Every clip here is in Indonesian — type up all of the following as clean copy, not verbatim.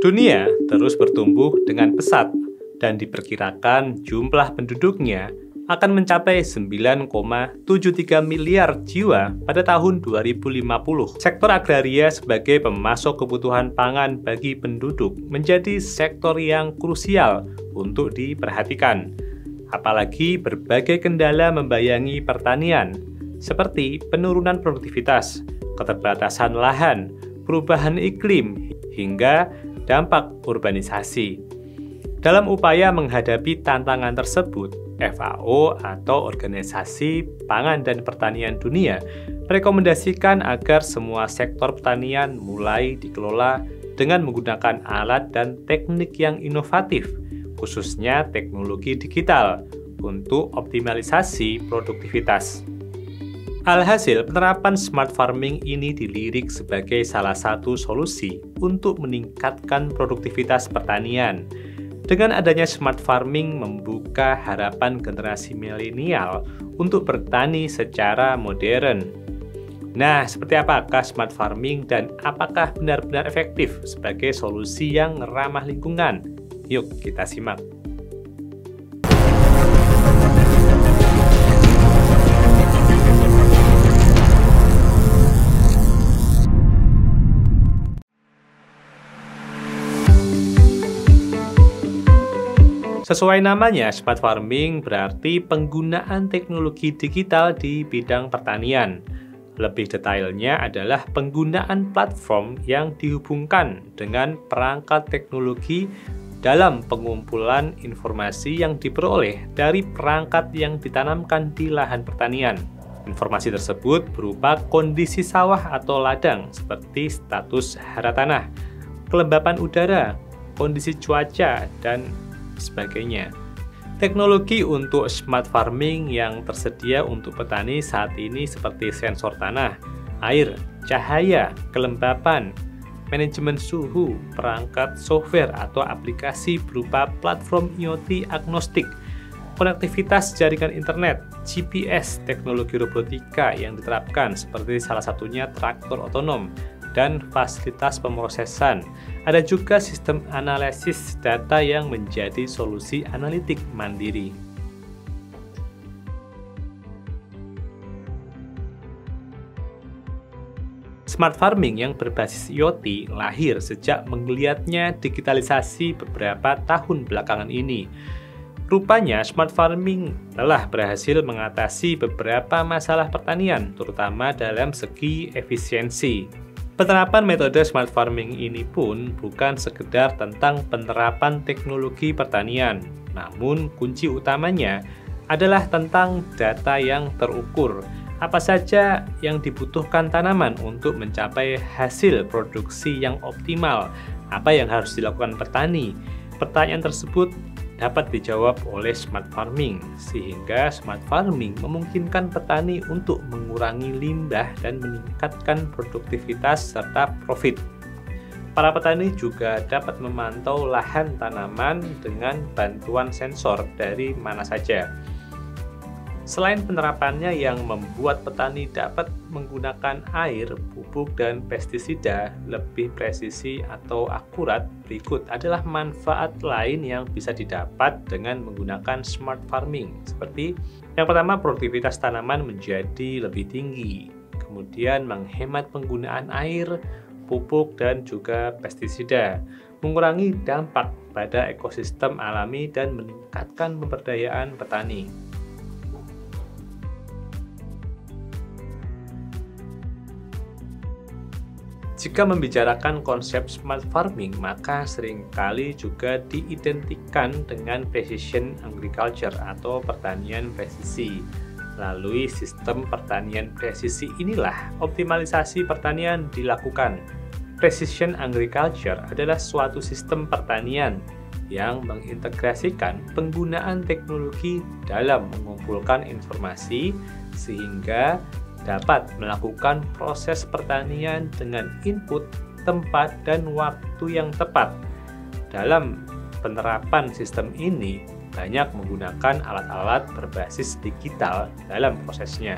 Dunia terus bertumbuh dengan pesat dan diperkirakan jumlah penduduknya akan mencapai 9,73 miliar jiwa pada tahun 2050. Sektor agraria sebagai pemasok kebutuhan pangan bagi penduduk menjadi sektor yang krusial untuk diperhatikan. Apalagi berbagai kendala membayangi pertanian, seperti penurunan produktivitas, keterbatasan lahan, perubahan iklim, hingga dampak urbanisasi. Dalam upaya menghadapi tantangan tersebut, FAO atau Organisasi Pangan dan Pertanian Dunia merekomendasikan agar semua sektor pertanian mulai dikelola dengan menggunakan alat dan teknik yang inovatif, khususnya teknologi digital, untuk optimalisasi produktivitas. Alhasil, penerapan smart farming ini dilirik sebagai salah satu solusi untuk meningkatkan produktivitas pertanian. Dengan adanya smart farming membuka harapan generasi milenial untuk bertani secara modern. Nah, seperti apakah smart farming dan apakah benar-benar efektif sebagai solusi yang ramah lingkungan? Yuk kita simak. Sesuai namanya, smart farming berarti penggunaan teknologi digital di bidang pertanian. Lebih detailnya adalah penggunaan platform yang dihubungkan dengan perangkat teknologi dalam pengumpulan informasi yang diperoleh dari perangkat yang ditanamkan di lahan pertanian. Informasi tersebut berupa kondisi sawah atau ladang seperti status hara tanah, kelembapan udara, kondisi cuaca, dan sebagainya. Teknologi untuk smart farming yang tersedia untuk petani saat ini seperti sensor tanah, air, cahaya, kelembapan, manajemen suhu, perangkat software atau aplikasi berupa platform IoT agnostik, konektivitas jaringan internet, GPS, teknologi robotika yang diterapkan seperti salah satunya traktor otonom, dan fasilitas pemrosesan. Ada juga sistem analisis data yang menjadi solusi analitik mandiri. Smart farming yang berbasis IoT lahir sejak menggeliatnya digitalisasi beberapa tahun belakangan ini. Rupanya, smart farming telah berhasil mengatasi beberapa masalah pertanian, terutama dalam segi efisiensi. Penerapan metode smart farming ini pun bukan sekedar tentang penerapan teknologi pertanian, namun kunci utamanya adalah tentang data yang terukur. Apa saja yang dibutuhkan tanaman untuk mencapai hasil produksi yang optimal? Apa yang harus dilakukan petani? Pertanyaan tersebut dapat dijawab oleh smart farming, sehingga smart farming memungkinkan petani untuk mengurangi limbah dan meningkatkan produktivitas serta profit. Para petani juga dapat memantau lahan tanaman dengan bantuan sensor dari mana saja. Selain penerapannya yang membuat petani dapat menggunakan air, pupuk, dan pestisida lebih presisi atau akurat, berikut adalah manfaat lain yang bisa didapat dengan menggunakan smart farming. Seperti yang pertama, produktivitas tanaman menjadi lebih tinggi. Kemudian menghemat penggunaan air, pupuk, dan juga pestisida. Mengurangi dampak pada ekosistem alami dan meningkatkan pemberdayaan petani. Jika membicarakan konsep smart farming, maka seringkali juga diidentikan dengan precision agriculture atau pertanian presisi. Melalui sistem pertanian presisi inilah optimalisasi pertanian dilakukan. Precision agriculture adalah suatu sistem pertanian yang mengintegrasikan penggunaan teknologi dalam mengumpulkan informasi sehingga dapat melakukan proses pertanian dengan input, tempat, dan waktu yang tepat. Dalam penerapan sistem ini, banyak menggunakan alat-alat berbasis digital dalam prosesnya.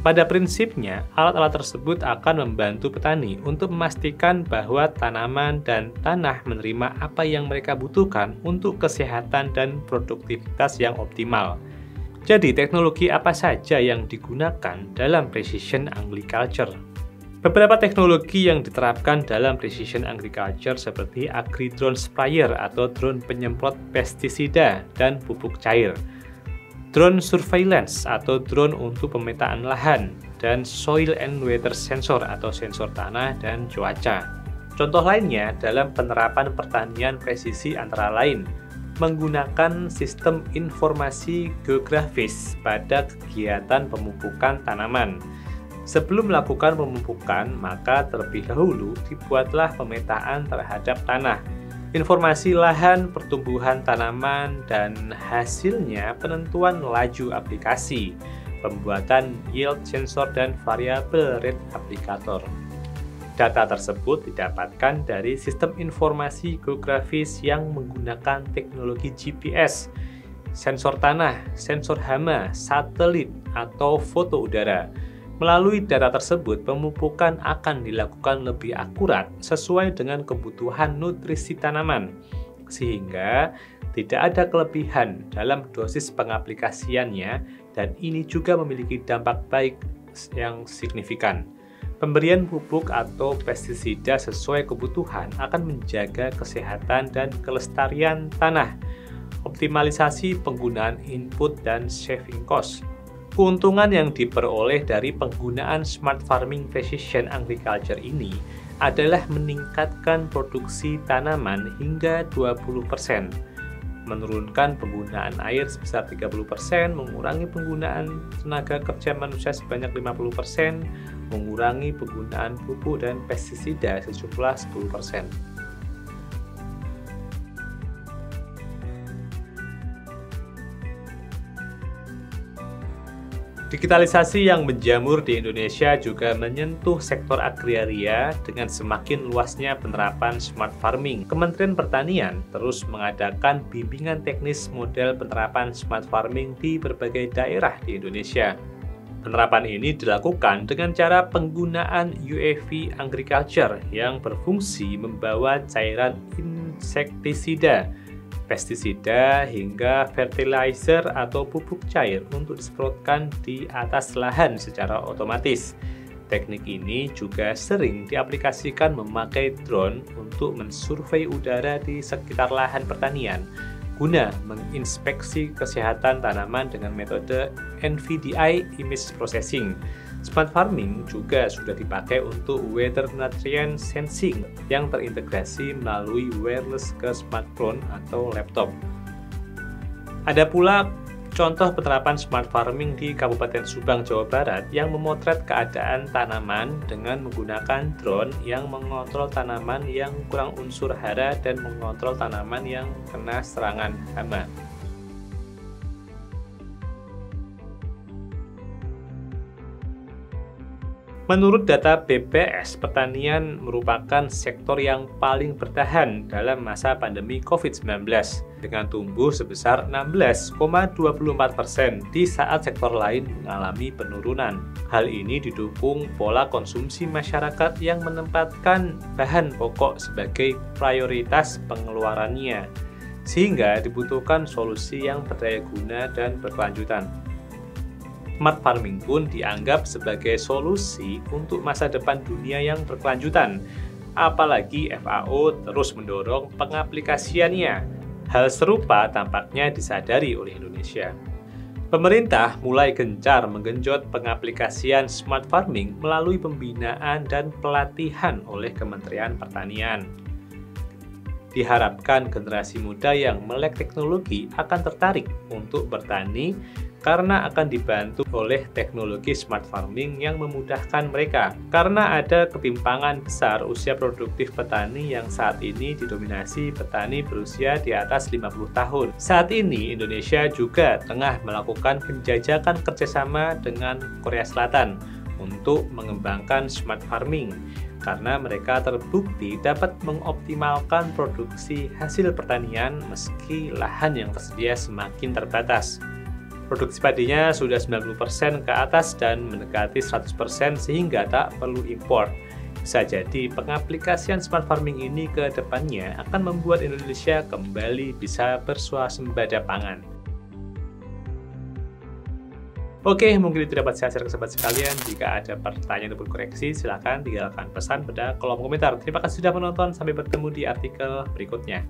Pada prinsipnya, alat-alat tersebut akan membantu petani untuk memastikan bahwa tanaman dan tanah menerima apa yang mereka butuhkan untuk kesehatan dan produktivitas yang optimal. Jadi, teknologi apa saja yang digunakan dalam precision agriculture? Beberapa teknologi yang diterapkan dalam precision agriculture seperti agri-drone sprayer atau drone penyemprot pestisida dan pupuk cair, drone surveillance atau drone untuk pemetaan lahan, dan soil and weather sensor atau sensor tanah dan cuaca. Contoh lainnya dalam penerapan pertanian presisi antara lain, menggunakan sistem informasi geografis pada kegiatan pemupukan tanaman. Sebelum melakukan pemupukan, maka terlebih dahulu dibuatlah pemetaan terhadap tanah, informasi lahan, pertumbuhan tanaman, dan hasilnya penentuan laju aplikasi, pembuatan yield sensor, dan variabel rate aplikator. Data tersebut didapatkan dari sistem informasi geografis yang menggunakan teknologi GPS, sensor tanah, sensor hama, satelit, atau foto udara. Melalui data tersebut, pemupukan akan dilakukan lebih akurat sesuai dengan kebutuhan nutrisi tanaman, sehingga tidak ada kelebihan dalam dosis pengaplikasiannya, dan ini juga memiliki dampak baik yang signifikan. Pemberian pupuk atau pestisida sesuai kebutuhan akan menjaga kesehatan dan kelestarian tanah, optimalisasi penggunaan input, dan saving cost. Keuntungan yang diperoleh dari penggunaan smart farming precision agriculture ini adalah meningkatkan produksi tanaman hingga 20%, menurunkan penggunaan air sebesar 30%, mengurangi penggunaan tenaga kerja manusia sebanyak 50%, mengurangi penggunaan pupuk dan pestisida sejumlah 10%. Digitalisasi yang menjamur di Indonesia juga menyentuh sektor agraria dengan semakin luasnya penerapan smart farming. Kementerian Pertanian terus mengadakan bimbingan teknis model penerapan smart farming di berbagai daerah di Indonesia. Penerapan ini dilakukan dengan cara penggunaan UAV agriculture yang berfungsi membawa cairan insektisida, pestisida, hingga fertilizer atau pupuk cair untuk disemprotkan di atas lahan secara otomatis. Teknik ini juga sering diaplikasikan memakai drone untuk mensurvei udara di sekitar lahan pertanian guna menginspeksi kesehatan tanaman dengan metode NVDI image processing. Smart farming juga sudah dipakai untuk weather nutrient sensing yang terintegrasi melalui wireless ke smartphone atau laptop. Ada pula contoh penerapan smart farming di Kabupaten Subang, Jawa Barat yang memotret keadaan tanaman dengan menggunakan drone yang mengontrol tanaman yang kurang unsur hara dan mengontrol tanaman yang kena serangan hama. Menurut data BPS, pertanian merupakan sektor yang paling bertahan dalam masa pandemi COVID-19 dengan tumbuh sebesar 16,24% di saat sektor lain mengalami penurunan. Hal ini didukung pola konsumsi masyarakat yang menempatkan bahan pokok sebagai prioritas pengeluarannya, sehingga dibutuhkan solusi yang berdaya guna dan berkelanjutan. Smart farming pun dianggap sebagai solusi untuk masa depan dunia yang berkelanjutan, apalagi FAO terus mendorong pengaplikasiannya. Hal serupa tampaknya disadari oleh Indonesia. Pemerintah mulai gencar menggenjot pengaplikasian smart farming melalui pembinaan dan pelatihan oleh Kementerian Pertanian. Diharapkan generasi muda yang melek teknologi akan tertarik untuk bertani karena akan dibantu oleh teknologi smart farming yang memudahkan mereka. Karena ada ketimpangan besar usia produktif petani yang saat ini didominasi petani berusia di atas 50 tahun. Saat ini Indonesia juga tengah melakukan penjajakan kerjasama dengan Korea Selatan untuk mengembangkan smart farming karena mereka terbukti dapat mengoptimalkan produksi hasil pertanian meski lahan yang tersedia semakin terbatas. Produksi padinya sudah 90% ke atas dan mendekati 100% sehingga tak perlu impor. Bisa jadi pengaplikasian smart farming ini ke depannya akan membuat Indonesia kembali bisa bersuasembada pangan. Oke, mungkin itu dapat saya share ke sobat sekalian. Jika ada pertanyaan ataupun koreksi, silahkan tinggalkan pesan pada kolom komentar. Terima kasih sudah menonton, sampai bertemu di artikel berikutnya.